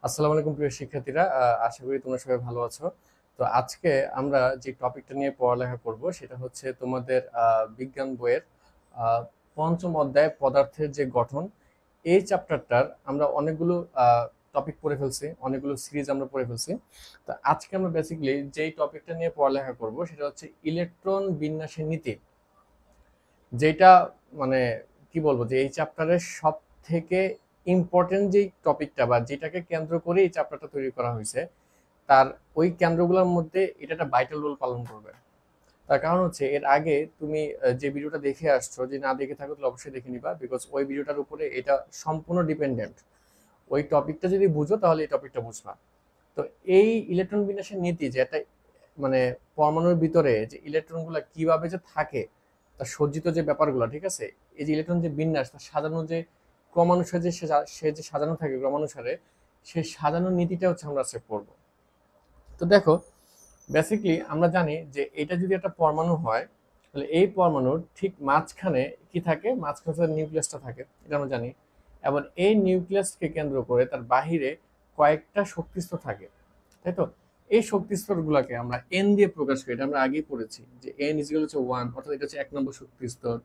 আসসালামু আলাইকুম প্রিয় শিক্ষার্থীরা, আশা করি তোমরা সবাই ভালো আছো। তো আজকে আমরা যে টপিকটা নিয়ে পড়ালেখা করব সেটা হচ্ছে তোমাদের বিজ্ঞান বইয়ের আহ, পঞ্চম অধ্যায় পদার্থের যে গঠন। এই চ্যাপ্টারটার আমরা অনেকগুলো টপিক পড়ে ফেলছি, অনেকগুলো সিরিজ আমরা পড়ে ফেলছি। তো আজকে আমরা বেসিক্যালি যেই টপিকটা নিয়ে পড়ালেখা করব সেটা হচ্ছে ইলেকট্রন বিন্যাসের নীতি, যেটা মানে কি বলবো যে এই চ্যাপ্টারের সব থেকে ইম্পর্টেন্ট যেই টপিকটা বা যেটাকে কেন্দ্র করে এই চ্যাপ্টারটা তৈরি করা হয়েছে, তার ওই কেন্দ্রগুলোর মধ্যে এটা একটা ভাইটাল রোল পালন করবে। তার কারণ হচ্ছে এর আগে তুমি যে ভিডিওটা দেখে আসছো, যে না দেখে থাকো তাহলে অবশ্যই দেখে নিবা, বিকজ ওই ভিডিওটার উপরে এটা সম্পূর্ণ ডিপেন্ডেন্ট। ওই টপিকটা যদি বুঝো তাহলে এই টপিকটা বুঝবা। তো এই ইলেকট্রন বিন্যাসের নীতি, যে একটা মানে পরমাণুর ভিতরে যে ইলেকট্রনগুলো কিভাবে যে থাকে, তার সজ্জিত যে ব্যাপারগুলো, ঠিক আছে, এই যে ইলেকট্রন যে বিন্যাস, তার সাজানো যে ক্রমানুসারে যে সে যে সাজানো থাকে ক্রমানুসারে, সেই সাজানোর নীতিটা হচ্ছে আমরা আজকে পড়বো। তো দেখো, বেসিক্যালি আমরা জানি যে এটা যদি একটা পরমাণু হয়, তাহলে এই পরমাণুর ঠিক মাঝখানে কি থাকে, মাঝখানে নিউক্লিয়াসটা থাকে, এটা আমরা জানি। এবং এই নিউক্লিয়াসকে কেন্দ্র করে তার বাহিরে কয়েকটা শক্তিস্তর থাকে, তাই তো? এই শক্তিস্তর গুলাকে আমরা এন দিয়ে প্রকাশ করি, এটা আমরা আগেই পড়েছি যে এন ইজ হচ্ছে ওয়ান, অর্থাৎ এটা হচ্ছে 1 নম্বর শক্তিস্তর।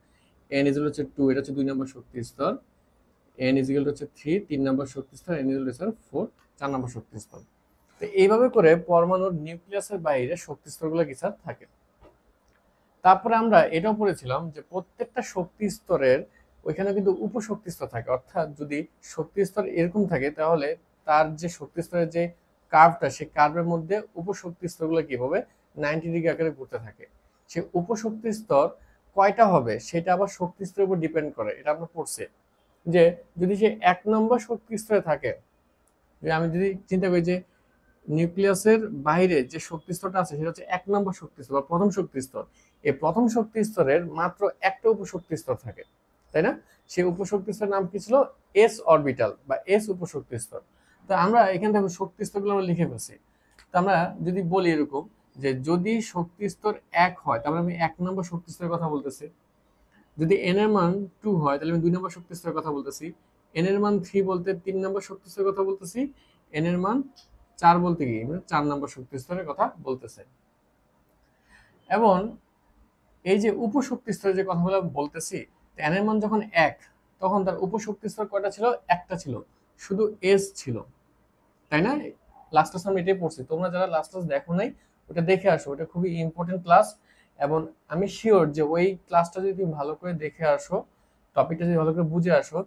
এন ইজ হচ্ছে টু, এটা হচ্ছে 2 নম্বর শক্তিস্তর। এন ইজ হচ্ছে থ্রি, 3 নম্বর শক্তিস্তর। এন ইজ হচ্ছে ফোর, 4 নম্বর শক্তিস্তর। তো এইভাবে করে পরমাণুর নিউক্লিয়াসের বাইরে শক্তিস্তরগুলো কিছু থাকে। তারপরে আমরা এটাও পড়েছিলাম যে প্রত্যেকটা শক্তি স্তরের ওইখানে কিন্তু উপশক্তি স্তর থাকে, অর্থাৎ যদি শক্তি স্তর এরকম থাকে তাহলে তার যে শক্তি স্তরের যে কার্ভটা, সেই কার্ভের মধ্যে উপশক্তি স্তরগুলো কি হবে, 90 ডিগ্রি আকারে ঘুরতে থাকে। সেই উপশক্তি স্তর কয়টা হবে সেটা আবার শক্তি স্তরের উপর ডিপেন্ড করে, এটা আমরা পড়ছি। যে যদি সে 1 নম্বর শক্তি স্তরে থাকে, যে আমি যদি চিন্তা করি যে নিউক্লিয়াসের বাইরে যে শক্তি স্তরটা আছে সেটা হচ্ছে 1 নম্বর শক্তি স্তর বা প্রথম শক্তি স্তর। এই প্রথম শক্তি স্তরের মাত্র একটা উপশক্তি স্তর থাকে, তাই না? সেই উপশক্তি স্তরের নাম কি ছিল? এস অরবিটাল বা এস উপশক্তি স্তর। তো আমরা এখান থেকে শক্তি স্তরগুলো আমরা লিখে ফেলছি। তো আমরা যদি বলি এরকম যে যদি শক্তি স্তর 1 হয় তাহলে আমি 1 নম্বর শক্তি স্তরের কথা বলতেছি। যদি এন এর মান 2 হয় তাহলে আমি 2 নম্বর শক্তি স্তরের কথা বলতেছি। এন এর মান 3 বলতে 3 নম্বর শক্তি স্তরের কথা বলতেছি। এন এর মান 4 বলতে কি মানে 4 নম্বর শক্তি স্তরের কথা বলতেছে। এবং এই যে উপশক্তি স্তরের যে কথাগুলো বলতেছি, এন এর মান যখন 1, তখন তার উপশক্তি স্তর কয়টা ছিল? একটা ছিল, শুধু এস ছিল, তাই না? লাস্ট ক্লাস আমরা এটাই পড়ছি, তোমরা যারা লাস্ট ক্লাস দেখো নাই ওটা দেখে আসো, ওটা খুবই ইম্পর্টেন্ট ক্লাস। এবং আমি শিওর যে ওই ক্লাসটা যদি তুমি ভালো করে দেখে আসো, টপিকটা যদি ভালো করে বুঝে আসো,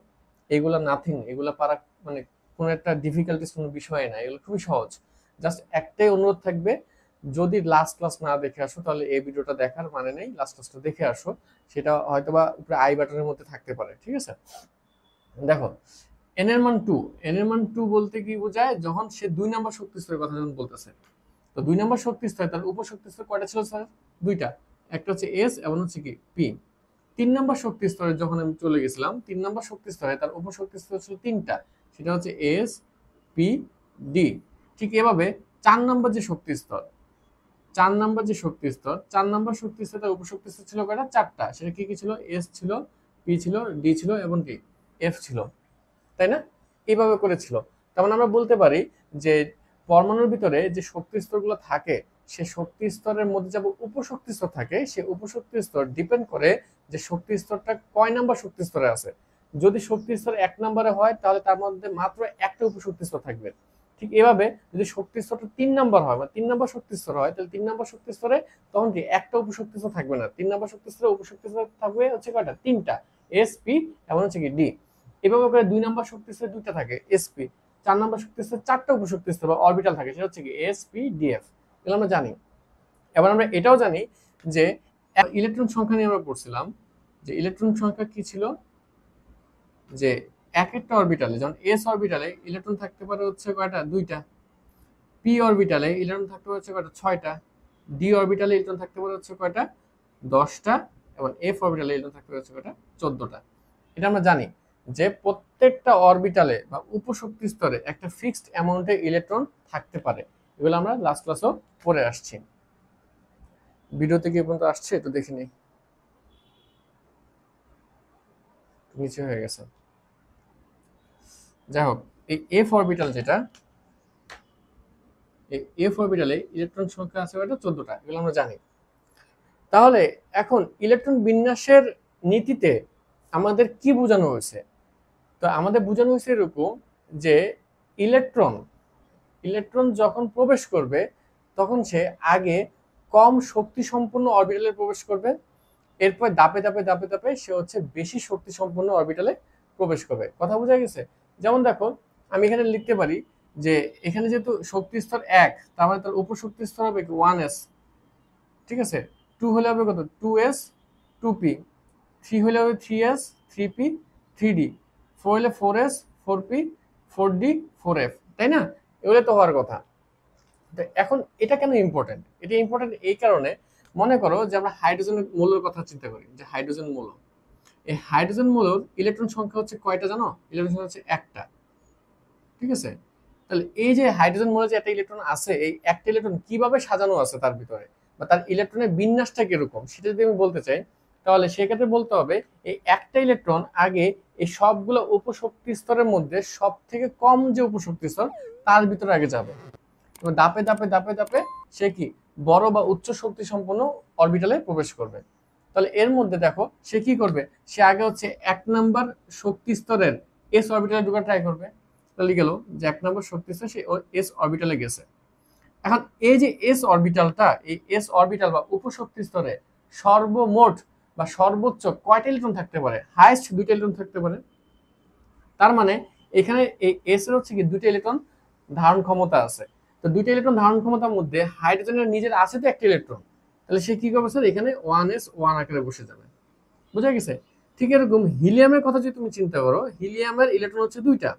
এগুলা নাথিং, এগুলা পারা মানে কোনো একটা ডিফিকাল্টিস কোনো বিষয় না, এগুলো খুবই সহজ। জাস্ট একটাই অনুরোধ থাকবে, যদি লাস্ট ক্লাস না দেখে আসো তাহলে এই ভিডিওটা দেখার মানে নেই, লাস্ট ক্লাসটা দেখে আসো। সেটা হয়তোবা উপরে আই বাটনের মধ্যে থাকতে পারে, ঠিক আছে? দেখো, এন এর মান টু, এন এর মান টু বলতে কি বোঝায়, যখন সে 2 নম্বর শক্তি স্তরের কথা যখন বলতেছে, তো 2 নম্বর শক্তি স্তর তার উপশক্তি স্তর কয়টা ছিল স্যার? দুইটা, একটা হচ্ছে এস এবং হচ্ছে কি পি। 3 নম্বর শক্তি স্তরে যখন আমি চলে গেছিলাম, 3 নম্বর শক্তি স্তরে তার উপশক্তি স্তর ছিল তিনটা, সেটা হচ্ছে এস, পি, ডি। ঠিক এভাবে 4 নম্বর যে শক্তি স্তর, 4 নম্বর যে শক্তি স্তর, 4 নম্বর শক্তি স্তর তার উপশক্তি স্তর ছিল কয়টা? চারটা। সেটা কি কি ছিল? এস ছিল, পি ছিল, ডি ছিল এবং কি এফ ছিল, তাই না? এইভাবে করেছিল। তার মানে আমরা বলতে পারি যে পরমাণুর ভিতরে যে শক্তি স্তরগুলো থাকে, সে শক্তি স্তরের মধ্যে যে উপশক্তি স্তর থাকে, সে উপশক্তি স্তর ডিপেন্ড করে যে শক্তি স্তরটা কয় নাম্বার শক্তি স্তরে আছে। যদি শক্তি স্তর 1 নম্বরে হয় তাহলে তার মধ্যে মাত্র একটা উপশক্তি স্তর থাকবে। ঠিক এভাবে যদি শক্তি স্তরটা 3 নম্বর হয় বা 3 নম্বর শক্তি স্তর হয়, তাহলে 3 নম্বর শক্তি স্তরে তখন কি একটা উপশক্তি স্তর থাকবে না, 3 নম্বর শক্তি স্তরে উপশক্তি স্তর থাকবে হচ্ছে কয়টা? তিনটা, এস, পি এবং হচ্ছে কি ডি। এভাবে করে 2 নম্বর শক্তি স্তরে দুইটা থাকে, এসপি। 4 নম্বর শক্তি স্তরে চারটা উপশক্তি স্তর বা অরবিটাল থাকে, সেটা হচ্ছে কি এস, পি, ডিএফ। এগুলো আমরা জানি। এবার আমরা এটাও জানি যে ইলেকট্রন সংখ্যা নিয়ে আমরা পড়ছিলাম যে ইলেকট্রন সংখ্যা কি ছিল, যে এক একটা অরবিটালে, যেমন এস অরবিটালে ইলেকট্রন থাকতে পারে হচ্ছে কয়টা? দুইটা। পি অরবিটালে ইলেকট্রন থাকতে পারে হচ্ছে কয়টা? ছয়টা। ডি অরবিটালে ইলেকট্রন থাকতে পারে হচ্ছে কয়টা? 10টা। এবং এফ অরবিটালে ইলেকট্রন থাকতে পারে হচ্ছে কয়টা? 14টা। এটা আমরা জানি যে প্রত্যেকটা অরবিটালে বা উপশক্তি স্তরে একটা ফিক্সড অ্যামাউন্টের ইলেকট্রন থাকতে পারে। এগুলো আমরা লাস্ট ক্লাসও পড়ে আসছি। ভিডিওতে কি পর্যন্ত আসছে একটু দেখে নিই। নিচে হয়ে গেছে। যাই হোক, এই এফ অরবিটাল যেটা, এফ অরবিটালে ইলেকট্রন সংখ্যা আছে কয়টা? 14টা। এগুলো আমরা জানি। তাহলে এখন ইলেকট্রন বিন্যাসের নীতিতে আমাদের কি বোঝানো হয়েছে? তো আমাদের বোঝানো হয়েছে এরকম যে ইলেকট্রন ইলেকট্রন যখন প্রবেশ করবে তখন সে আগে কম শক্তি সম্পন্ন অরবিটালে প্রবেশ করবে, এরপর ধাপে ধাপে ধাপে ধাপে সে হচ্ছে বেশি শক্তি সম্পন্ন অরবিটালে প্রবেশ করবে। কথা বোঝা গেছে? যেমন দেখো, আমি এখানে লিখতে পারি যে এখানে যেহেতু শক্তি স্তর 1, তার মানে তার উপর শক্তি স্তর হবে 1s, ঠিক আছে। 2 হলে হবে কত? 2s 2p, 3 হলে হবে 3s 3p 3d, 4 হলে 4s 4p 4d 4f, তাই না? এগুলো তো হওয়ার কথা। এখন এটা কেন ইম্পর্টেন্ট? এটা ইম্পর্টেন্ট এই কারণে, মনে করো যে আমরা হাইড্রোজেন মৌলের কথা চিন্তা করি, যে হাইড্রোজেন মৌল, এই হাইড্রোজেন মৌলের ইলেকট্রন সংখ্যা হচ্ছে কয়টা জানো? ইলেকট্রন সংখ্যা হচ্ছে একটা, ঠিক আছে। তাহলে এই যে হাইড্রোজেন মৌলে যে একটা ইলেকট্রন আছে, এই একটা ইলেকট্রন কিভাবে সাজানো আছে তার ভিতরে, বা তার ইলেকট্রনের বিন্যাসটা কিরকম, সেটা যদি আমি বলতে চাই, তাহলে সেক্ষেত্রে বলতে হবে এই একটা ইলেকট্রন আগে এই সবগুলো উপশক্তি স্তরের মধ্যে সব থেকে কম যে উপশক্তি স্তর তার ভিতরে আগে যাবে, ধাপে ধাপে ধাপে ধাপে সে কি বড় বা উচ্চ শক্তি সম্পন্ন অরবিটালে প্রবেশ করবে। তাহলে এর মধ্যে দেখো সে কি করবে, সে আগে হচ্ছে 1 নাম্বার শক্তি স্তরের এস অরবিটালে ঢোকার ট্রাই করবে। তাহলে গেল যে 1 নম্বর শক্তি স্তর সে এস অরবিটালে গেছে। এখন এই যে এস অরবিটালটা, এই এস অরবিটাল বা উপশক্তি স্তরে সর্বমোট বা সর্বোচ্চ কয়টা ইলেকট্রন থাকতে পারে? হাইয়েস্ট 2টা ইলেকট্রন থাকতে পারে। তার মানে এখানে এই এস এর হচ্ছে কি 2টা ইলেকট্রন ধারণ ক্ষমতা আছে। তো 2টা ইলেকট্রন ধারণ ক্ষমতার মধ্যে হাইড্রোজেনের নিজের আছে তো একটা ইলেকট্রন, তাহলে সে কি করবে স্যার? এখানে 1s 1 আকারে বসে যাবে। বুঝা গেছে? ঠিক এরকম হিলিয়ামের কথা যদি তুমি চিন্তা করো, হিলিয়ামের ইলেকট্রন হচ্ছে 2টা।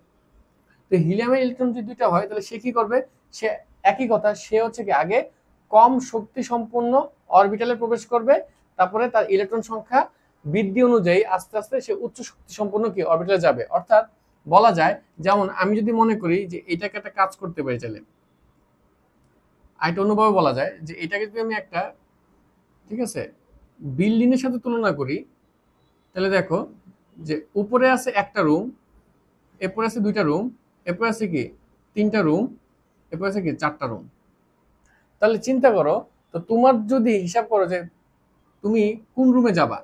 তো হিলিয়ামের ইলেকট্রন যদি 2টা হয়, তাহলে সে কি করবে? সে একই কথা, সে হচ্ছে কি আগে কম শক্তি সম্পন্ন অরবিটালে প্রবেশ করবে, তারপরে তার ইলেকট্রন সংখ্যা বৃদ্ধি অনুযায়ী আস্তে আস্তে সে উচ্চ শক্তি সম্পন্ন কি অরবিটালে যাবে। অর্থাৎ বলা যায়, যেমন আমি যদি মনে করি যে এটাকে একটা কাজ করতে পারি, চাইলে আরেকটা অন্যভাবে বলা যায় যে এটাকে যদি আমি একটা, ঠিক আছে, বিল্ডিং এর সাথে তুলনা করি, তাহলে দেখো যে উপরে আছে একটা রুম, এরপরে আছে 2টা রুম, এরপরে আছে কি 3টা রুম, এরপরে আছে কি 4টা রুম। তাহলে চিন্তা করো, তো তোমার যদি হিসাব করো যে তুমি কোন রুমে যাবা,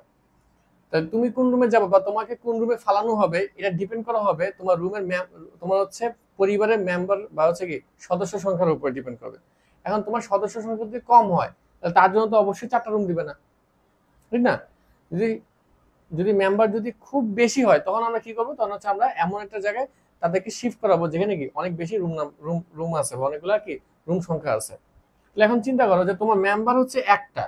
তাহলে তুমি কোন রুমে যাবা বা তোমাকে কোন রুমে ফালানো হবে, এটা ডিপেন্ড করা হবে তোমার রুমের তোমার হচ্ছে পরিবারের মেম্বার বা হচ্ছে কি সদস্য সংখ্যার উপর ডিপেন্ড করবে। এখন তোমার সদস্য সংখ্যা যদি কম হয়, তাহলে তার জন্য তো অবশ্যই 4টা রুম দিবে না, ঠিক না? যদি যদি মেম্বার যদি খুব বেশি হয়, তখন আমরা কি করবো? তখন হচ্ছে আমরা এমন একটা জায়গায় তাদেরকে শিফট করাবো যেখানে কি অনেক বেশি রুম রুম রুম আছে বা অনেকগুলো কি রুম সংখ্যা আছে। তাহলে এখন চিন্তা করো যে তোমার মেম্বার হচ্ছে একটা,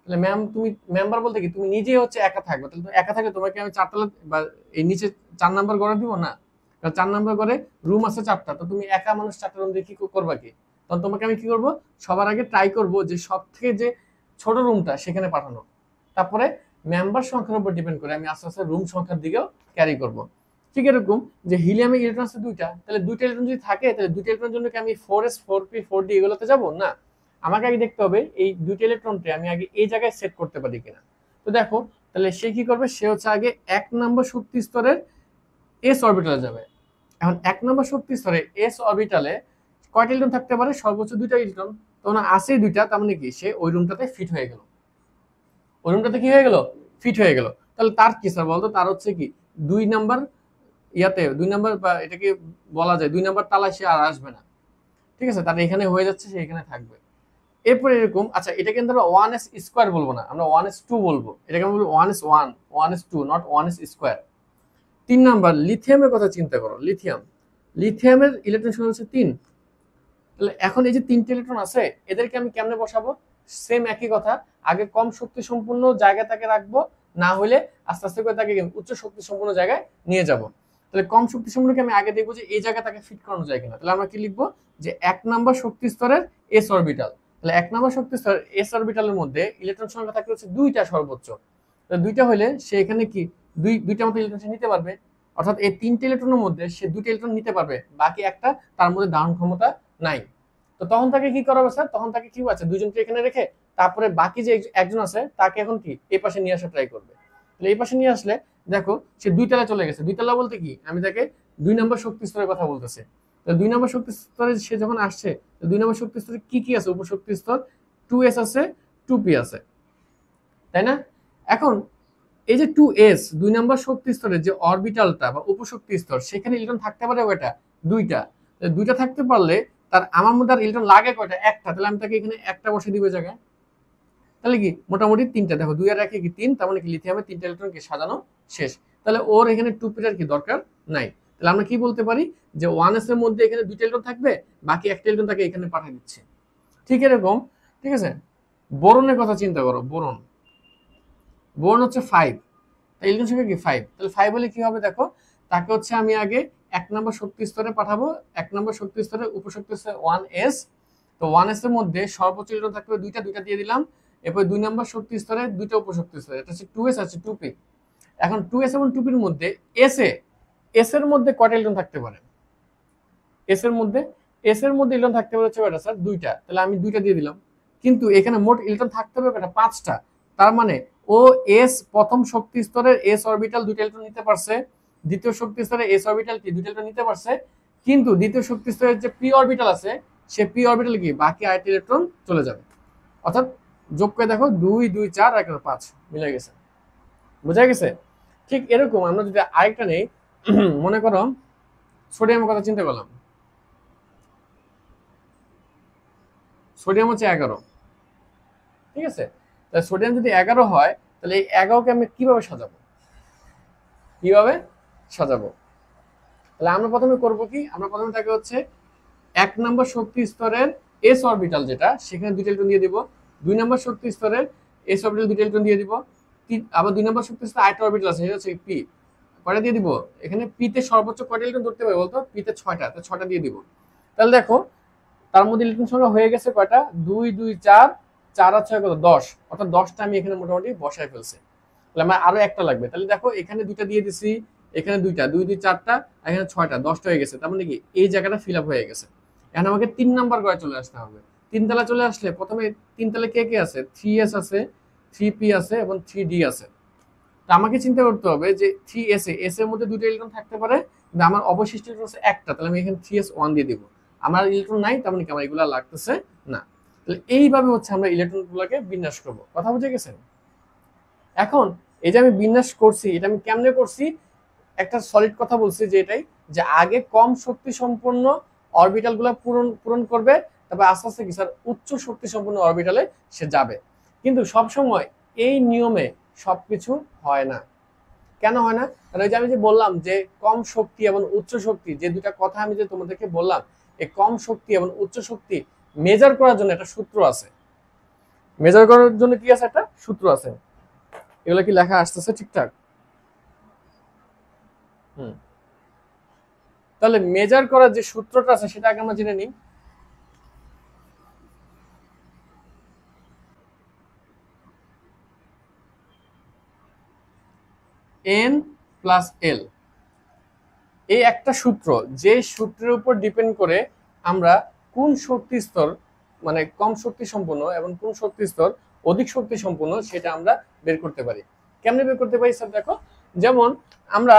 তাহলে তুমি মেম্বার বলতে কি তুমি নিজেই হচ্ছে একা থাকবে, তাহলে তো একা থাকলে তোমাকে আমি 4তলা বা এই নিচে 4 নাম্বার ঘরে দিব না, কারণ 4 নাম্বার ঘরে রুম আছে 4টা, তো তুমি একা মানুষ 4টা রুম দিয়ে কি করবা কি? তখন তোমাকে আমি কি করব, সবার আগে ট্রাই করব যে সব থেকে যে ছোট রুমটা সেখানে পাঠানো, তারপরে মেম্বার সংখ্যার উপর ডিপেন্ড করে আমি আস্তে আস্তে রুম সংখ্যার দিকেও ক্যারি করব। ঠিক এরকম যে হিলিয়ামে ইলেকট্রন আছে 2টা, তাহলে 2টা ইলেকট্রন যদি থাকে, তাহলে 2টা ইলেকট্রনের জন্য কি আমি 4s 4p 4d এগুলোতে যাব না? আমাকে আগে দেখতে হবে এই 2টা ইলেকট্রনকে আমি আগে এই জায়গায় সেট করতে পারি কিনা। তো দেখো, তাহলে সে কি করবে? সে হচ্ছে আগে 1 নম্বর শক্তি স্তরের এস অরবিটালে যাবে। এখন 1 নম্বর শক্তি স্তরে এস অরবিটালে কয়টা ইলেকট্রন থাকতে পারে? সর্বোচ্চ 2টা ইলেকট্রন। তখন আছে 2টা, তার মানে কি সে ওই রুমটাতে ফিট হয়ে গেল। ওই রুমটাতে কি হয়ে গেল? ফিট হয়ে গেল। তাহলে তার কি স্যার বলতো? তার হচ্ছে কি 2 নাম্বার ইয়াতে 2 নাম্বার বা এটাকে বলা যায় 2 নাম্বার তালায় সে আর আসবে না, ঠিক আছে। তার এখানে হয়ে যাচ্ছে, সে এখানে থাকবে। এরপরে এরকম, আচ্ছা এটাকে আমরা 1s স্কয়ার বলবো না, আমরা 1s2 বলবো। এটাকে আমরা বলবো 1s1 1s2 not 1s square. 3 number লিথিয়ামের কথা চিন্তা করো। লিথিয়ামের ইলেকট্রন সংখ্যা হচ্ছে 3। তাহলে এখন এই যে 3টে ইলেকট্রন আছে, এদেরকে আমি কেমনে বসাবো? সেম একই কথা, আগে কম শক্তি সম্পন্ন জায়গা তাকে রাখবো, না হলে আস্তে আস্তে করে তাকে উচ্চ শক্তি সম্পন্ন জায়গায় নিয়ে যাব। তাহলে কম শক্তি সম্পন্নকে আমি আগে দেখবো যে এই জায়গা তাকে ফিট করানো যায় কিনা। তাহলে আমরা কি লিখবো? যে 1 নাম্বার শক্তি স্তরের এস অরবিটাল। তাহলে 1 নাম্বার শক্তি স্তরের এস অরবিটালের মধ্যে ইলেকট্রন সংখ্যা থাকে হচ্ছে 2টা সর্বোচ্চ। তাহলে 2টা হলে সে এখানে কি দুইটা মতো ইলেকট্রন সে নিতে পারবে, অর্থাৎ এই 3টে ইলেকট্রনের মধ্যে সে 2টা ইলেকট্রন নিতে পারবে, বাকি একটা তার মধ্যে ধারণ ক্ষমতা নাই। তো তখন তাকে কি করা হবে স্যার? তখন তাকে কি আছে, দুজনকে এখানে রেখে তারপরে বাকি যে একজন আছে তাকে এখন কি এই পাশে নিয়ে আসা ট্রাই করবে। তাহলে এই পাশে নিয়ে আসলে দেখো সে 2 তলায় চলে গেছে। 2 তলা বলতে কি, আমি তাকে 2 নম্বর শক্তি স্তরের কথা বলতেছে। তো 2 নম্বর শক্তি স্তরে সে যখন আসছে, 2 নম্বর শক্তি স্তরে কি কি আছে? উপশক্তি স্তর 2s আছে, 2p আছে, তাই না? এখন এই যে 2s 2 নম্বর শক্তি স্তরের যে অরবিটালটা বা উপশক্তি স্তর, সেখানে ইলেকট্রন থাকতে পারে কয়টা? দুইটা। দুইটা থাকতে পারলে তার আমার মধ্যে আর ইলেকট্রন লাগে কয়টা? একটা। তাহলে আমি তাকে এখানে একটা বসে দিব জায়গায়। তাহলে কি মোটামুটি তিনটা। দেখো 2 আর 1 কি 3, তার মানে কি লিথিয়ামে 3টা ইলেকট্রন কি সাজানো শেষ। তাহলে ওর এখানে 2p এর কি দরকার নাই। তাহলে আমরা কি বলতে পারি যে 1s এর মধ্যে এখানে 2টা ইলেকট্রন থাকবে, বাকি একটা ইলেকট্রন তাকে এখানে পাঠিয়ে দিচ্ছে। ঠিক এরকম, ঠিক আছে? বোরনের কথা চিন্তা করো। বোরন হচ্ছে 5, ইলেকট্রন সংখ্যা কি 5। তাহলে 5 হলে কি হবে দেখো, তাকে হচ্ছে আমি আগে 1 নম্বর শক্তি স্তরে পাঠাবো। 1 নম্বর শক্তি স্তরে উপশক্তি স্তরে 1s। তো 1s এর মধ্যে সর্বোচ্চ ইলেকট্রন থাকবে দুইটা, দুইটা দিয়ে দিলাম। এরপর 2 নম্বর শক্তি স্তরে দুইটা উপশক্তি স্তরে, এটা হচ্ছে 2s আছে 2p। এখন 2s এবং 2p এর মধ্যে s এর মধ্যে কয়টা ইলেকট্রন থাকতে পারে? s এর মধ্যে ইলেকট্রন থাকতে পারে হচ্ছে কয়টা স্যার? দুইটা। তাহলে আমি দুইটা দিয়ে দিলাম। কিন্তু এখানে মোট ইলেকট্রন থাকতে হবে কয়টা? 5টা। তার মানে ও s প্রথম শক্তি স্তরের s অরবিটাল দুইটা ইলেকট্রন নিতে পারছে, দ্বিতীয় শক্তি স্তরে s অরবিটাল কি দুইটা ইলেকট্রন নিতে পারছে, কিন্তু দ্বিতীয় শক্তি স্তরের যে p অরবিটাল আছে, সে p অরবিটাল কি বাকি 8 ইলেকট্রন চলে যাবে। অর্থাৎ যোগ করে দেখো 2 2 4 আর 5 মিলে গেছে। বোঝা গেছে? ঠিক এরকম আমরা যদি আরেকটা নেই, মনে করো সোডিয়ামের কথা চিন্তা করলাম। সোডিয়াম হচ্ছে 11, ঠিক আছে? তাহলে সোডিয়াম যদি 11 হয়, তাহলে এই 11কে আমি কিভাবে সাজাবো? তাহলে আমরা প্রথমে করব কি, আমরা প্রথমে তাকে হচ্ছে 1 নম্বর শক্তি স্তরের s অরবিটাল যেটা, সেখানে দুইটা ইলেকট্রন দিয়ে দিব। 2 নম্বর শক্তি স্তরের s অরবিটাল দুইটা ইলেকট্রন দিয়ে দিব। আবার 2 নম্বর শক্তি স্তরে আরেকটা অরবিটাল আছে, সেটা হচ্ছে p। কয়টা দিয়ে দিব? এখানে p তে সর্বোচ্চ কয়টা ইলেকট্রন ধরতে পারে বলতো? p তে 6টা, তো 6টা দিয়ে দিব। তাহলে দেখো তার মধ্যে ইলেকট্রন সংখ্যা হয়ে গেছে কয়টা? 2 2 4, 4 আর 6 কত? 10। অর্থাৎ 10টা আমি এখানে মোটামুটি বসায় ফেলছি। তাহলে আমার আরো একটা লাগবে। তাহলে দেখো এখানে দুইটা দিয়ে দিছি, এখানে দুইটা, 2 2 4টা, এখানে 6টা, 10টা হয়ে গেছে। তার মানে কি এই জায়গাটা ফিল আপ হয়ে গেছে। এখন আমাকে 3 নাম্বার ঘরে চলে আসতে হবে। 3 তলা চলে আসলে প্রথমে 3 তলে কে কে আছে? 3s আছে, 3p আছে এবং 3d আছে। তো আমাকে চিন্তা করতে হবে যে 3s এর মধ্যে দুটো ইলেকট্রন থাকতে পারে, কিন্তু আমার অবশিষ্ট ইলেকট্রন আছে একটা। তাহলে আমি এখানে 3s1 দিয়ে দিব। আমার ইলেকট্রন নাই, তার মানে কি আমার এগুলা লাগতেছে না। তাহলে এইভাবে হচ্ছে আমরা ইলেকট্রনগুলোকে বিন্যাস করব। কথা বুঝে গেছেন? এখন এই যে আমি বিন্যাস করছি, এটা আমি কেমনে করছি? একটা সলিড কথা বলছি যে এটাই, যে আগে কম শক্তি সম্পন্ন অরবিটাল গুলা পূরণ করবে, তারপর আস্তে আস্তে কি স্যার উচ্চ শক্তি সম্পন্ন অরবিটালে সে যাবে। কিন্তু সব সময় এই নিয়মে সবকিছু হয় না। কেন হয় না? কারণ ওই যে আমি যে বললাম যে কম শক্তি এবং উচ্চ শক্তি, যে দুটা কথা আমি যে তোমাদেরকে বললাম, এই কম শক্তি এবং উচ্চ শক্তি মেজার করার জন্য একটা সূত্র আছে। মেজার করার জন্য কি আছে? একটা সূত্র আছে। এগুলো কি লেখা আসতেছে ঠিকঠাক? হুম। তাহলে মেজার করার যে সূত্রটা আছে সেটা আগে আমরা জেনে নিই। n প্লাস এল, এই একটা সূত্র, যে সূত্রের উপর ডিপেন্ড করে আমরা কোন শক্তি স্তর মানে কম শক্তি সম্পন্ন এবং কোন শক্তি স্তর অধিক শক্তি সম্পন্ন সেটা আমরা বের করতে পারি। কেমনে বের করতে পারি স্যার? দেখো, যেমন আমরা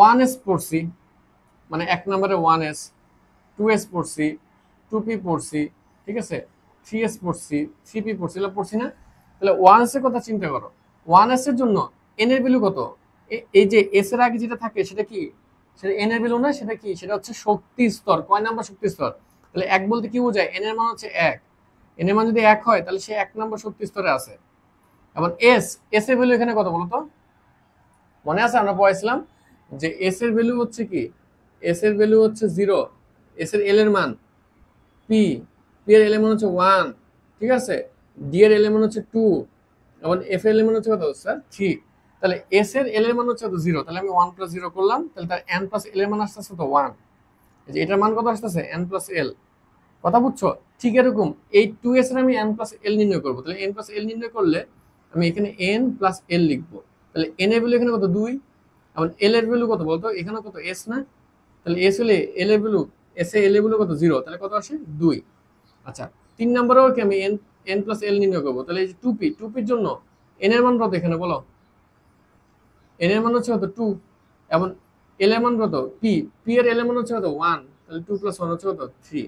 1s পড়ছি, মানে 1 নম্বরে 1s, 2s পড়ছি, 2p পড়ছি, ঠিক আছে, 3s পড়ছি, 3p পড়ছি, এগুলো পড়ছি না? তাহলে 1s এর কথা চিন্তা করো। 1s এর জন্য n এর ভ্যালু কত? এই যে s এর আগে যেটা থাকে সেটা কি? সেটা n এর ভ্যালু না, সেটা কি? সেটা হচ্ছে শক্তি স্তর। কয় নাম্বার শক্তি স্তর? তাহলে 1 বলতে কি বোঝায়? n এর মান হচ্ছে 1। n এর মান যদি 1 হয় তাহলে সে 1 নম্বর শক্তি স্তরে আছে। এবং s এর ভ্যালু এখানে কত বলো তো? মনে আছে আমরা পড়াইছিলাম যে s এর ভ্যালু হচ্ছে কি? s এর ভ্যালু হচ্ছে 0, s এর l এর মান p, p এর l এর মান হচ্ছে 1, ঠিক আছে, d এর l এর মান হচ্ছে 2 এবং f এর l এর মান হচ্ছে কত স্যার? 3। তাহলে s এর l এর মান হচ্ছে কত? 0। তাহলে আমি 1 প্লাস 0 করলাম, তাহলে তার n প্লাস l এর মান আসতেছে তো 1। এই যে এটার মান কত আসতেছে? n plus l। কথা বুঝছো? ঠিক এরকম এই 2s এর আমি n প্লাস l নির্ণয় করব। তাহলে n প্লাস l নির্ণয় করলে আমি এখানে n প্লাস l লিখবো। তাহলে n এর ভ্যালু এখানে কত? 2। এবং l এর ভ্যালু কত বলতো? এখানে কত? s না? তাহলে s হলে l এর ভ্যালু, s এর l এর ভ্যালু কত? 0। তাহলে কত আসে? 2। আচ্ছা, 3 নম্বরেও কি আমি n প্লাস l নির্ণয় করবো। তাহলে এই যে 2p এর জন্য n এর মান কত এখানে বলো? n এর মান হচ্ছে কত? 2। এবং l এর মান কত? p এর l এর মান হচ্ছে কত? 1। তাহলে 2 + 1 হচ্ছে কত 3।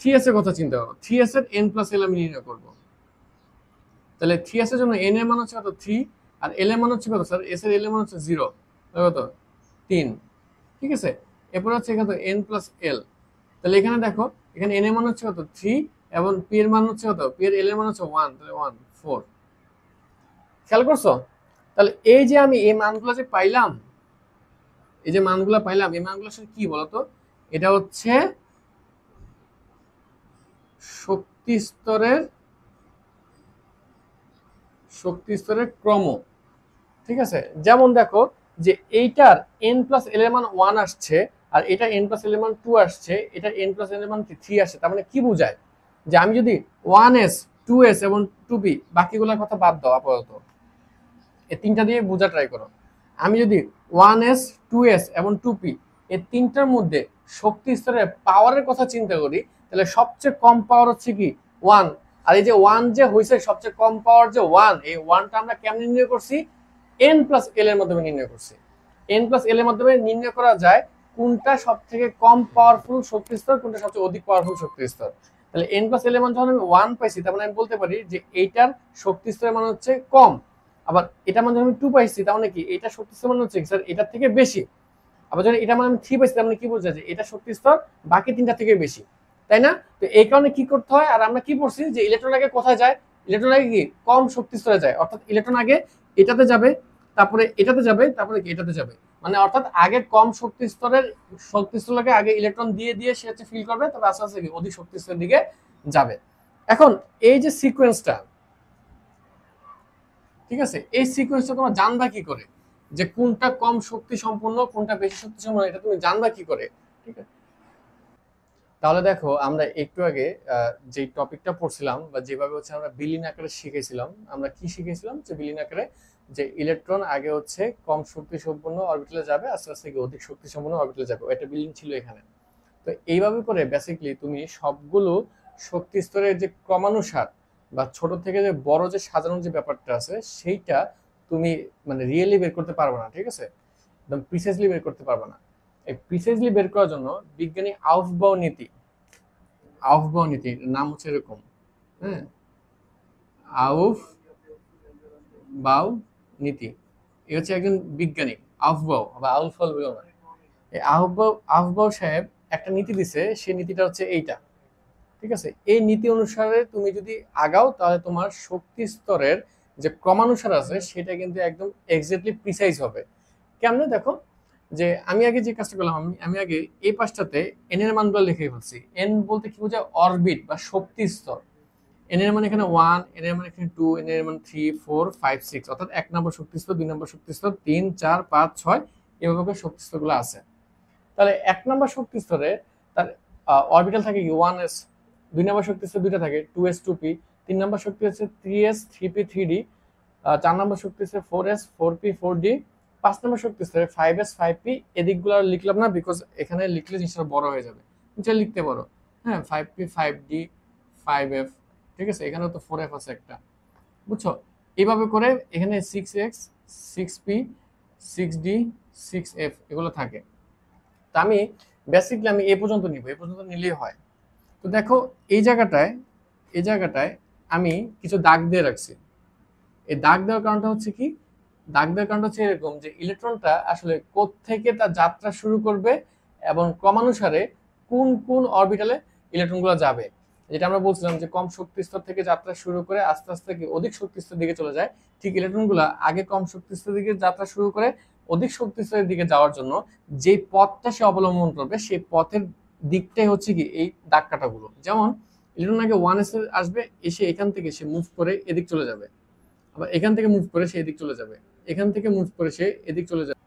3s এর কথা চিন্তা করো, 3s এর n + l আমি নির্ণয় করব। তাহলে 3s এর জন্য n এর মান হচ্ছে কত 3, আর l এর মান হচ্ছে কত স্যার, s এর l এর মান হচ্ছে 0, কত 3। ঠিক আছে, এরপর হচ্ছে কত n + l। তাহলে এখানে দেখো, এখানে n এর মান হচ্ছে কত 3, এবং p এর মান হচ্ছে কত, p এর l এর মান হচ্ছে 1, তাহলে 1 4। খেয়াল করছো? তাহলে এই যে আমি এই মানগুলো যে পাইলাম, এই যে মানগুলো পাইলাম, এই মানগুলো আসলে কি বলতো, এটা হচ্ছে শক্তি স্তরের ক্রম। ঠিক আছে, যেমন দেখো যে এইটার n + l এর মান 1 আসছে, আর এটা n + l এর মান 2 আসছে, এটা n + l এর মান 3 আসছে। তার মানে কি বোঝায়, যে আমি যদি 1s 2s এবং 2p, বাকিগুলোর কথা বাদ দাও আপাতত, এই তিনটা দিয়ে বোঝা ট্রাই করো। আমি যদি 1s 2s এবং 2p এই তিনটার মধ্যে শক্তি স্তরের পাওয়ারের কথা চিন্তা করি, তাহলে সবচেয়ে কম পাওয়ার হচ্ছে কি 1। আর এই যে 1 যে হয়েছে সবচেয়ে কম পাওয়ার যে 1, এই 1টা আমরা কেমন নির্ণয় করছি, n + l এর মাধ্যমে নির্ণয় করছি। n + l এর মাধ্যমে নির্ণয় করা যায় কোনটা সব থেকে কম পাওয়ারফুল শক্তি স্তর, কোনটা সবচেয়ে অধিক পাওয়ারফুল শক্তি স্তর। তাহলে n + l এর মান যখন আমি 1 পাইছি, তার মানে আমি বলতে পারি যে এইটার শক্তি স্তরের মান হচ্ছে কম। আবার এটা মানে আমি 2 পাইছি, তার মানে কি এটা শক্তি স্তর মানে হচ্ছে স্যার এটার থেকে বেশি। আবার যখন এটা মানে আমি 3 পাইছি, তার মানে কি বোঝা যায়, এটা শক্তি স্তর বাকি তিনটা থেকে বেশি, তাই না? তো এই কারণে কি করতে হয়, আর আমরা কি পড়ছি যে ইলেকট্রন আগে কোথায় যায়, ইলেকট্রন আগে কি কম শক্তি স্তরে যায়, অর্থাৎ ইলেকট্রন আগে এটাতে যাবে, তারপরে এটাতে যাবে, তারপরে কি এটাতে যাবে, মানে অর্থাৎ আগে কম শক্তি স্তরকে আগে ইলেকট্রন দিয়ে দিয়ে সে হচ্ছে ফিল করবে, তবে আস্তে আস্তে অধিক শক্তি স্তরের দিকে যাবে। এখন এই যে সিকোয়েন্সটা, ঠিক আছে, এই সিকোয়েন্সটা তোমরা জানবা কি করে, যে কোনটা কম শক্তি সম্পন্ন কোনটা বেশি শক্তি সম্পন্ন, এটা তুমি জানবা কি করে? ঠিক আছে, তাহলে দেখো আমরা একটু আগে যে টপিকটা পড়ছিলাম, বা যেভাবে হচ্ছে আমরা বিলীন আকারে শিখেছিলাম, আমরা কি শিখেছিলাম, যে বিলীন আকারে যে ইলেকট্রন আগে হচ্ছে কম শক্তি সম্পন্ন অরবিটালে যাবে, আস্তে আস্তে অধিক শক্তি সম্পন্ন অরবিটালে যাবে, এটা বিলীন ছিল এখানে। তো এইভাবে করে বেসিক্যালি তুমি সবগুলো শক্তি স্তরের যে ক্রমানুসার বা ছোট থেকে যে বড় যে সাজানোর যে ব্যাপারটা আছে, সেইটা তুমি মানে রিয়েলি বের করতে পারবে না। ঠিক আছে, একদম প্রিসাইজলি বের করতে পারবে না। এই প্রিসাইজলি বের করার জন্য বিজ্ঞানী আউফবাউ নীতির নাম হচ্ছে এরকম, হ্যাঁ, আউফবাউ নীতি। এ হচ্ছে একজন বিজ্ঞানী, আউফবাউ বা আউলফল বলে না, এই আউফবাউ সাহেব একটা নীতি দিছে, সেই নীতিটা হচ্ছে এইটা। ঠিক আছে, এই নীতি অনুসারে তুমি যদি আগাও, তাহলে তোমার শক্তি স্তরের যে ক্রমানুসার আছে সেটা কিন্তু একদম এক্স্যাক্টলি প্রিসাইজ হবে। কেমনে দেখো, যে আমি আগে যে কাজটা করলাম, আমি আগে এই পাশটাতে এন এর মানগুলো লিখে ফেলছি। এন বলতে কি বোঝায়, অরবিট বা শক্তি স্তর। এন এর মান এখানে 1, এন এর মান এখানে 2, এন এর মান 3 4 5 6, অর্থাৎ 1 নম্বর শক্তি স্তর, 2 নম্বর শক্তি স্তর, 3 4 5 6, এভাবে করে শক্তি স্তরগুলো আছে। তাহলে 1 নম্বর শক্তি স্তরে তার অরবিটাল থাকে কি 1s, 2 নম্বর শক্তি স্তর দুইটা থাকে 2s 2p, 3 নম্বর শক্তি হচ্ছে 3s 3p 3d, 4 নম্বর শক্তি স্তরে 4s 4p 4d, 5 নম্বর শক্তি স্তরে 5s 5p। এদিকগুলো লিখলাম না, বিকজ এখানে লিখলে জিনিসটা বড় হয়ে যাবে, নিচে লিখতে পারো, হ্যাঁ, 5p 5d 5f। ঠিক আছে, এখানেও তো 4f আছে একটা, বুঝছো? এইভাবে করে এখানে 6x 6p 6d 6f এগুলো থাকে। তা আমি বেসিকলি আমি এ পর্যন্ত নিব, এ পর্যন্ত নিলেই হয়। তো দেখো এই জায়গাটায় আমি কিছু দাগ দিয়ে রাখছি। এই দাগ দেওয়ার কারণটা হচ্ছে কি, দাগ দেওয়ার কারণটা হচ্ছে এরকম, যে ইলেকট্রনটা আসলে কোত্থেকে তার যাত্রা শুরু করবে এবং ক্রমানুসারে কোন কোন অরবিটালে ইলেকট্রনগুলো যাবে। যেটা আমরা বলছিলাম যে কম শক্তি স্তর থেকে যাত্রা শুরু করে আস্তে আস্তে অধিক শক্তি স্তরের দিকে চলে যায়, ঠিক ইলেকট্রনগুলো আগে কম শক্তি স্তরের দিকে যাত্রা শুরু করে অধিক শক্তি স্তরের দিকে যাওয়ার জন্য যে পথটা সে অবলম্বন করবে, সেই পথের দিকটাই হচ্ছে কি এই দাগ কাটাগুলো। যেমন ইলেকট্রন আগে 1s আসবে, এসে এখান থেকে সে মুভ করে এদিক চলে যাবে, আবার এখান থেকে মুভ করে সে এদিক চলে যাবে, এখান থেকে মুভ করে সে এদিক চলে যাবে।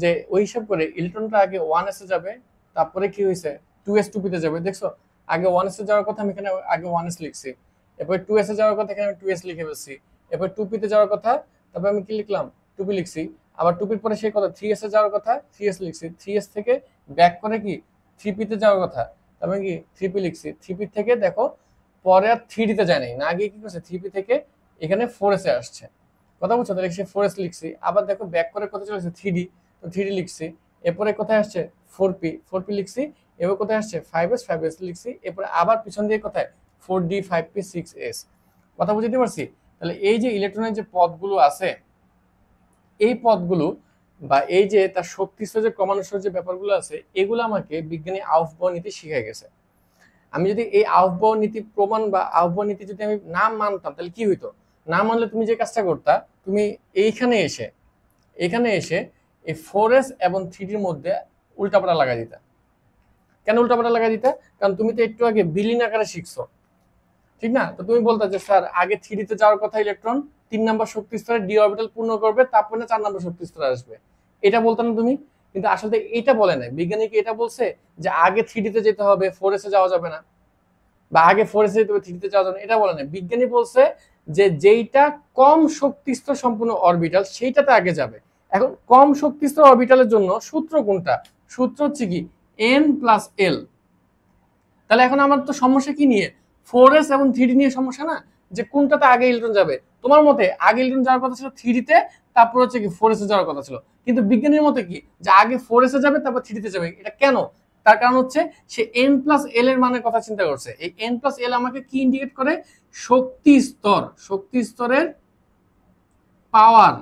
যে ওই হিসাব করে ইলেকট্রনটা আগে 1s এ যাবে, তারপরে কি হয়েছে 2s 2p তে যাবে। দেখছো, আগে 1s এ যাওয়ার কথা আমি এখানে আগে 1s লিখছি, এরপর 2s এ যাওয়ার কথা এখানে আমি 2s লিখে ফেলছি, এরপর 2p তে যাওয়ার কথা, তারপর আমি কি লিখলাম 2p লিখছি, আবার 2p এর পরে সেই কথা 3s এ যাওয়ার কথা 3s লিখছি, 3s থেকে ব্যাক করে কি 3p তে যাওয়ার কথা, তারপর কি 3p লিখছি, 3p থেকে দেখো পরে আর 3d তে যায় নাই, না আগে কি করছে 3p থেকে এখানে 4s এ আসছে, কথা বুঝছো? তাহলে সে 4s লিখছি, আবার দেখো ব্যাক করে কোথায় চলে আসছে 3d, তো 3d লিখছি, এরপরে কোথায় আসছে 4p লিখছি, এবার কোথায় আসছে 5s লিখছি, এরপরে আবার পিছন দিয়ে কোথায় 4d 5p 6s, কথা বুঝতে পারছি? তাহলে এই যে ইলেকট্রনের যে পদগুলো আছে, এই পদগুলো বা এই যে তার শক্তি স্তর ক্রমানুসার যে ব্যাপারগুলো আছে, এগুলো আমাকে বিজ্ঞানী আউফবাউ নীতি শিখাই গেছে। আমি যদি এই আউফবাউ নীতি প্রমাণ বা আউফবাউ নীতি যদি আমি না মানতাম, তাহলে কি হইতো? না মানলে তুমি যে কাজটা করতা, তুমি এখানে এসে এই 4s এবং 3dর মধ্যে উল্টাপাল্টা লাগাই দিতা। কেন উল্টাপাল্টা লাগাই দিতা? কারণ তুমি তো একটু আগে বিলীন আকারে শিখছো, ঠিক না? তো তুমি বলতা যে স্যার আগে 3d তে যাওয়ার কথা ইলেকট্রন, 3 নাম্বার শক্তি স্তরে ডি অরবিটাল পূর্ণ করবে, তারপরে 4 নাম্বার শক্তি স্তরে আসবে, এটা বলতো না তুমি? কিন্তু আসলে এটা বলে নাই বিজ্ঞানী। কি এটা বলছে যে আগে 3d তে যেতে হবে, 4s এ যাওয়া যাবে না, বা আগে 4s এ যেতে হবে 3d তে যাওয়া যাবে না, এটা বলে নাই। বিজ্ঞানী বলছে যে যেইটা কম শক্তি স্তর সম্পূর্ণ অরবিটাল সেইটাতে আগে যাবে। এখন কম শক্তি স্তর অরবিটালের জন্য সূত্র কোনটা? সূত্র হচ্ছে কি n প্লাস এল। তাহলে এখন আমার তো সমস্যা কি নিয়ে? 4s এবং 3d নিয়ে সমস্যা না, যে কোনটাতে আগে ইলেকট্রন যাবে। তোমার মতে আগে ইলেকট্রন যাওয়ার কথা ছিল 3d তে, তারপর হচ্ছে কি 4s এ যাওয়ার কথা ছিল। কিন্তু বিজ্ঞানীর মতে কি যে আগে 4s এ যাবে, তারপর 3d তে যাবে। এটা কেন? তার কারণ হচ্ছে সে n প্লাস এল এর মানের কথা চিন্তা করছে। এই n প্লাস এল আমাকে কি ইন্ডিকেট করে? শক্তি স্তর, শক্তি স্তরের পাওয়ার